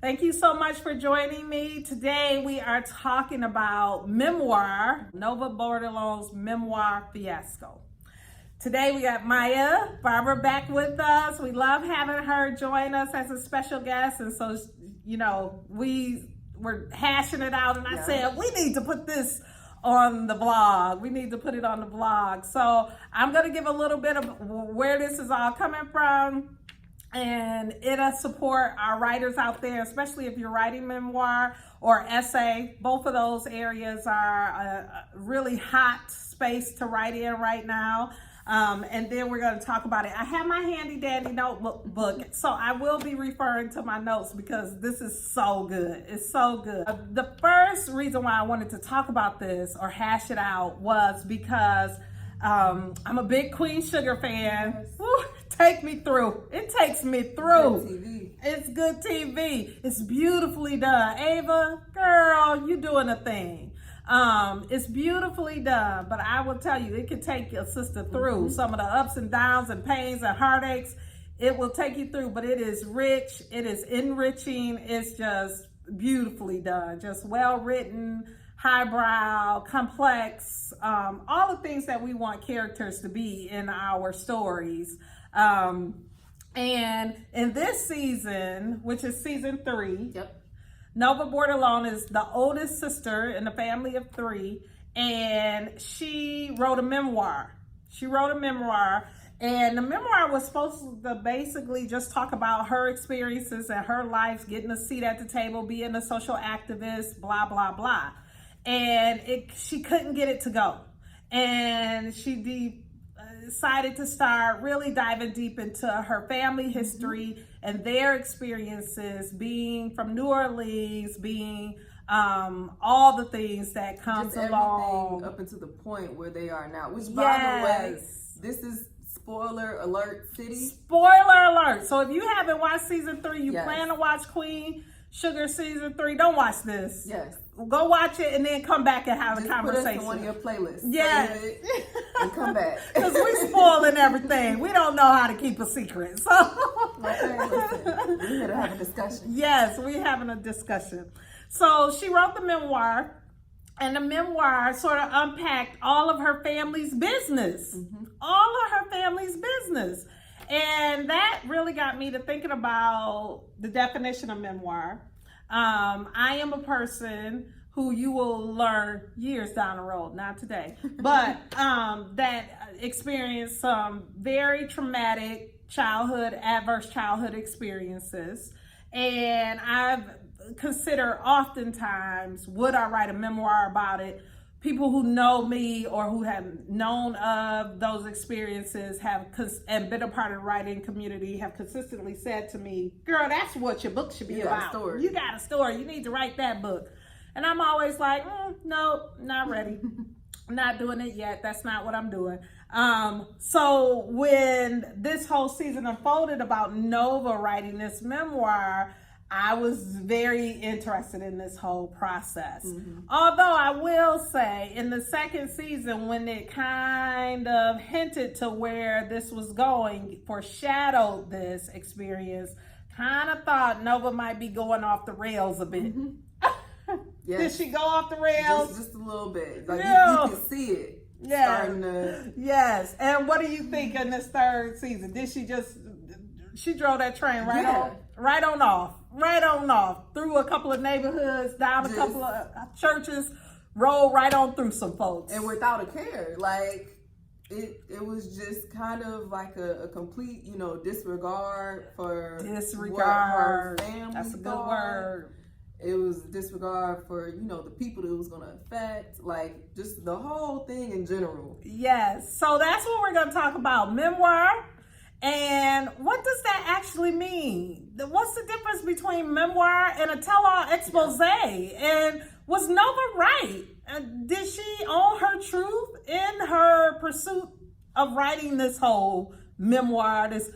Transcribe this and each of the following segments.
Thank you so much for joining me. Today we are talking about memoir, Nova Bordelon's memoir, Fiasco. Today we got Maia, Barbara back with us. We love having her join us as a special guest. And so, we were hashing it out and I said, we need to put this on the blog. We need to put it on the blog. So I'm going to give a little bit of where this is all coming from. And it'll support our writers out there, especially if you're writing memoir or essay. Both of those areas are a really hot space to write in right now. And then we're going to talk about it. I have my handy dandy notebook, so I will be referring to my notes because this is so good. It's so good. The first reason why I wanted to talk about this or hash it out was because I'm a big QUEENSUGAR fan. Yes. Woo, take me through. It takes me through. Good TV. It's good TV. It's beautifully done. Ava, girl, you doing a thing. It's beautifully done, but I will tell you, it can take your sister through some of the ups and downs and pains and heartaches. It will take you through, but it is rich. It is enriching. It's just beautifully done. Just well written, highbrow, complex, all the things that we want characters to be in our stories. And in this season, which is season 3, Nova Bordelon is the oldest sister in a family of 3, and she wrote a memoir. And the memoir was supposed to basically just talk about her experiences and her life, getting a seat at the table, being a social activist, blah, blah, blah. And she couldn't get it to go. And she decided to start really diving deep into her family history and their experiences, being from New Orleans, being all the things that comes along. Up until the point where they are now. Which, by the way, this is spoiler alert city. Spoiler alert. So if you haven't watched season 3, you plan to watch QUEENSUGAR season 3, don't watch this. Yes. Go watch it and then come back and have a conversation. Put us in one of your playlists. Yes. And come back. Because we spoiling everything. We don't know how to keep a secret. So okay, listen. We're here to have a discussion. Yes, we're having a discussion. So she wrote the memoir, and the memoir sort of unpacked all of her family's business. All of her family's business. And that really got me to thinking about the definition of memoir. I am a person who you will learn years down the road, not today, but that experienced some very traumatic adverse childhood experiences. And I've considered oftentimes, would I write a memoir about it? People who know me or who have known of those experiences and been a part of the writing community have consistently said to me, girl, that's what your book should be about. You got a story. You need to write that book. And I'm always like, no, not ready. Not doing it yet. That's not what I'm doing. So when this whole season unfolded about Nova writing this memoir, I was very interested in this whole process. Although I will say in the second season, when it kind of hinted to where this was going, foreshadowed this experience, kind of thought Nova might be going off the rails a bit. Did she go off the rails? Just a little bit. Like you can see it. Yes. And what do you think in this third season? Did she drove that train right on off, through a couple of neighborhoods, down a couple of churches, rolled right on through some folks. And without a care. Like, it was just kind of like a complete, disregard for what her family That's a good thought. word. It was disregard for, the people that it was going to affect, like just the whole thing in general. Yes. So that's what we're going to talk about. Memoir. And what does that actually mean? What's the difference between memoir and a tell-all expose? And was Nova right? Did she own her truth in her pursuit of writing this whole memoir, this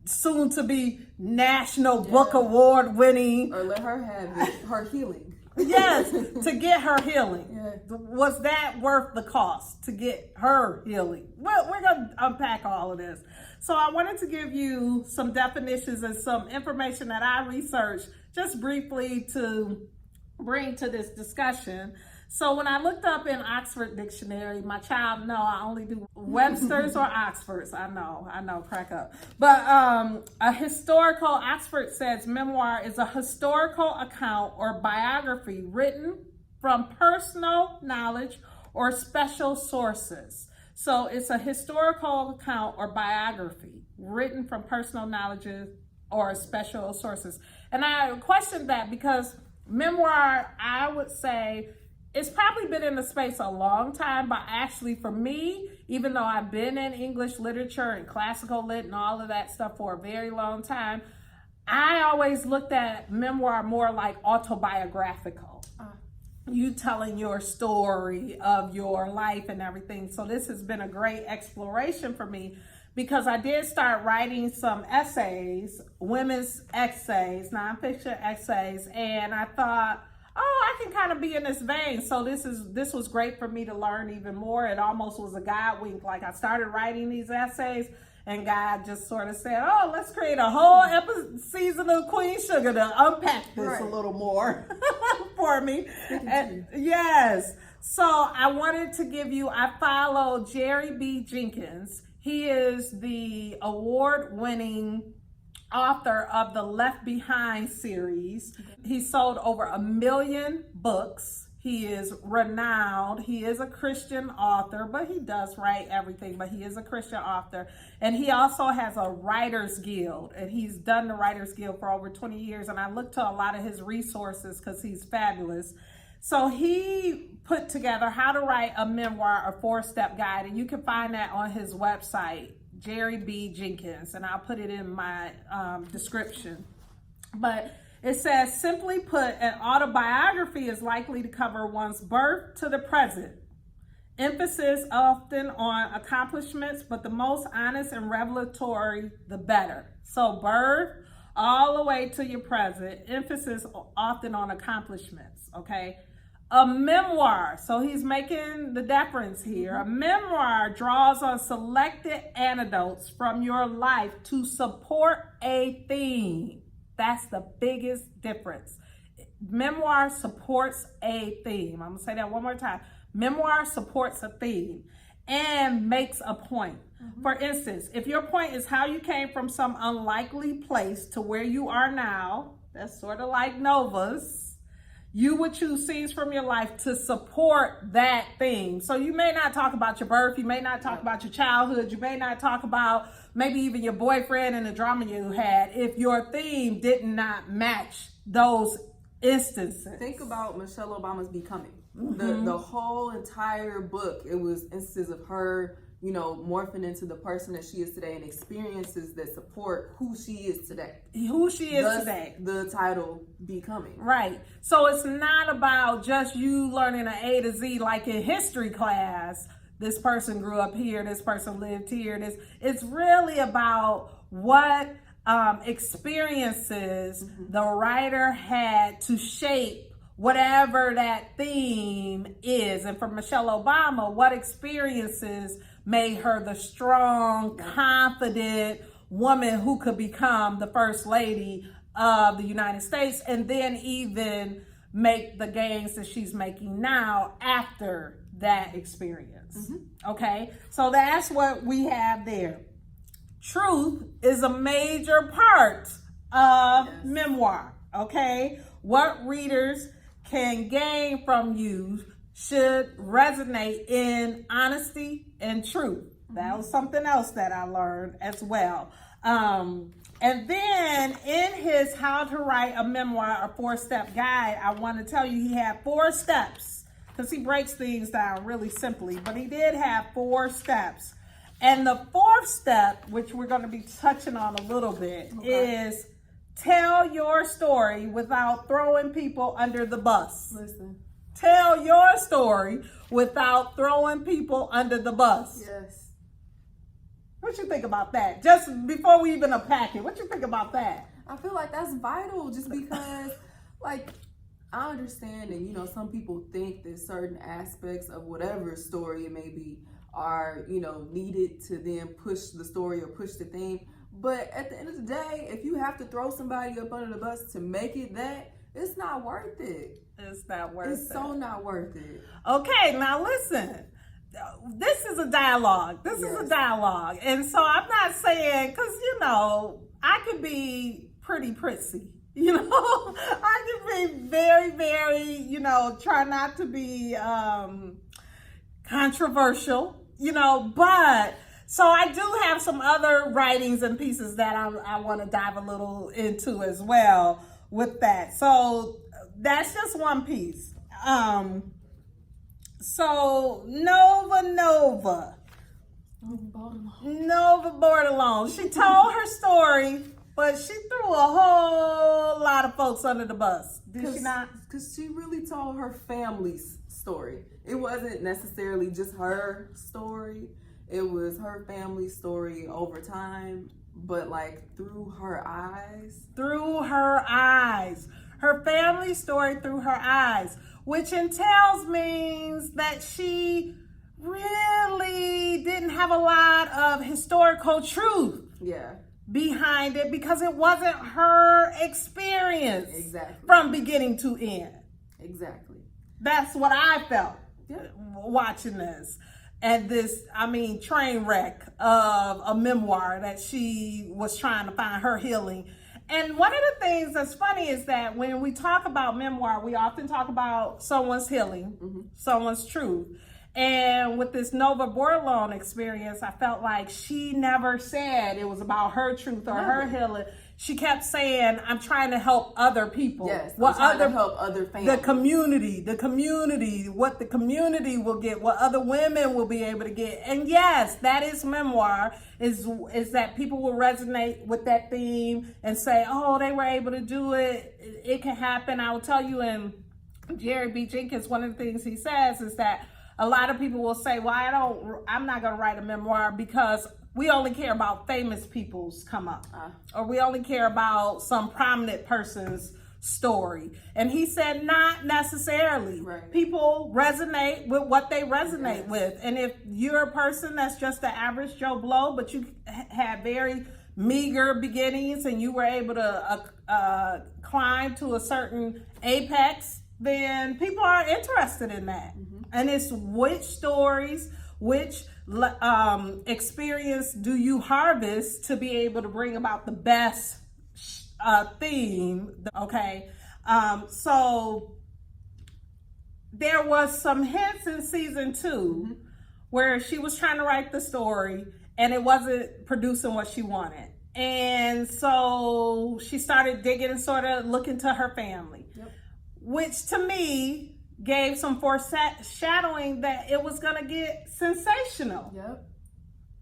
soon to be National Book Award winning? Or let her have it, her healing. Yes, to get her healing. Yeah. Was that worth the cost to get her healing? Well, we're going to unpack all of this. So I wanted to give you some definitions and some information that I researched just briefly to bring to this discussion. So when I looked up in Oxford Dictionary, my child, no, I only do Webster's or Oxford's. I know, crack up. But Oxford says memoir is a historical account or biography written from personal knowledge or special sources. So it's a historical account or biography written from personal knowledge or special sources. And I questioned that because memoir, I would say, it's probably been in the space a long time, but actually for me, even though I've been in English literature and classical lit and all of that stuff for a very long time, I always looked at memoir more like autobiographical. You telling your story of your life and everything. So this has been a great exploration for me because I did start writing some essays, women's essays, nonfiction essays, and I thought, I can kind of be in this vein. So this was great for me to learn even more. It almost was a God wink. Like I started writing these essays and God just sort of said, let's create a whole season of Queen Sugar to unpack this a little more for me. And, yes. So I wanted to give you, I follow Jerry B. Jenkins. He is the award-winning author of the Left Behind series. He sold over 1 million books. He is renowned. He is a Christian author, but he does write everything, but he is a Christian author. And he also has a Writers Guild, and he's done the Writers Guild for over 20 years. And I look to a lot of his resources because he's fabulous. So he put together how to write a memoir, a 4-step guide, and you can find that on his website, Jerry B. Jenkins, and I'll put it in my description. But it says, simply put, an autobiography is likely to cover one's birth to the present. Emphasis often on accomplishments, but the most honest and revelatory, the better. So birth all the way to your present, emphasis often on accomplishments, okay? A memoir, so he's making the difference here. A memoir draws on selected anecdotes from your life to support a theme. That's the biggest difference. Memoir supports a theme. I'm gonna say that one more time. Memoir supports a theme and makes a point. For instance, if your point is how you came from some unlikely place to where you are now, that's sort of like Nova's, you would choose scenes from your life to support that theme. So you may not talk about your birth, you may not talk about your childhood, you may not talk about maybe even your boyfriend and the drama you had if your theme did not match those instances. Think about Michelle Obama's Becoming. The whole entire book, it was instances of her, morphing into the person that she is today and experiences that support who she is today. The title Becoming. Right. So it's not about just you learning an A to Z like in history class. This person grew up here, this person lived here. It's really about what experiences the writer had to shape whatever that theme is. And for Michelle Obama, what experiences made her the strong, confident woman who could become the first lady of the United States and then even make the gains that she's making now after that experience. Okay, so that's what we have there. Truth is a major part of memoir. Okay, what readers can gain from you should resonate in honesty and truth. That was something else that I learned as well. And then in his How to Write a Memoir, a 4-step guide, I want to tell you he had 4 steps because he breaks things down really simply, but he did have 4 steps. And the 4th step, which we're going to be touching on a little bit, is tell your story without throwing people under the bus. Listen. Tell your story without throwing people under the bus. Yes. What you think about that? Just before we even unpack it, what you think about that? I feel like that's vital just because, I understand, and you know, some people think that certain aspects of whatever story it may be are, you know, needed to then push the story or push the theme. But at the end of the day, if you have to throw somebody up under the bus to make it that, it's not worth it. It's not worth it. It's so not worth it. Okay, now listen. This is a dialogue. This is a dialogue. And so I'm not saying, because, you know, I could be pretty prissy. You know, I can be very, very, you know, try not to be controversial, you know, but so I do have some other writings and pieces that I want to dive a little into as well with that. So that's just one piece. So Nova Bordelon. She told her story, but she threw a whole lot of folks under the bus. Did she not? Because she really told her family's story. It wasn't necessarily just her story. It was her family's story over time, but like through her eyes. Through her eyes. Her family story through her eyes, which entails means that she really didn't have a lot of historical truth. Yeah. Behind it, because it wasn't her experience. Exactly. From beginning to end. Exactly. That's what I felt watching this. And this, I mean, train wreck of a memoir that she was trying to find her healing. And one of the things that's funny is that when we talk about memoir, we often talk about someone's healing, someone's truth. And with this Nova Bordelon experience, I felt like she never said it was about her truth or her healing. She kept saying, I'm trying to help other people. Yes, I'm trying to help other families. The community, what the community will get, what other women will be able to get. And yes, that is memoir, is that people will resonate with that theme and say, oh, they were able to do it. It can happen. I will tell you, in Jerry B. Jenkins, one of the things he says is that a lot of people will say, well, I'm not going to write a memoir because we only care about famous people's come up, or we only care about some prominent person's story. And he said, not necessarily. Right. People resonate with what they resonate with. And if you're a person that's just an average Joe Blow, but you had very meager beginnings and you were able to climb to a certain apex, then people are interested in that. And it's which stories, which experience do you harvest to be able to bring about the best theme, okay? So there was some hints in season 2 where she was trying to write the story and it wasn't producing what she wanted. And so she started digging and sort of looking to her family, which to me gave some foreshadowing that it was going to get sensational.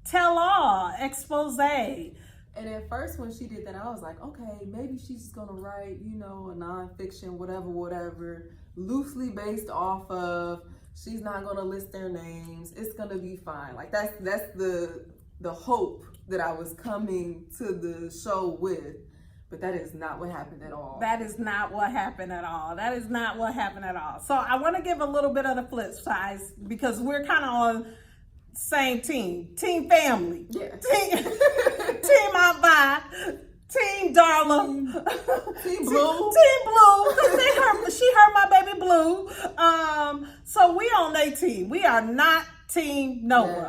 Tell all, expose. And at first when she did that, I was like, okay, maybe she's just going to write, you know, a nonfiction, whatever, loosely based off of, she's not going to list their names. It's going to be fine. Like that's the hope that I was coming to the show with. But that is not what happened at all. That is not what happened at all. That is not what happened at all. So I want to give a little bit of the flip side because we're kind of on same team. Team family. Yeah. Team Aunt Vi. Team Darla. Team Blue. Team Blue. Because she heard my baby Blue. So we on their team. We are not Team Nova.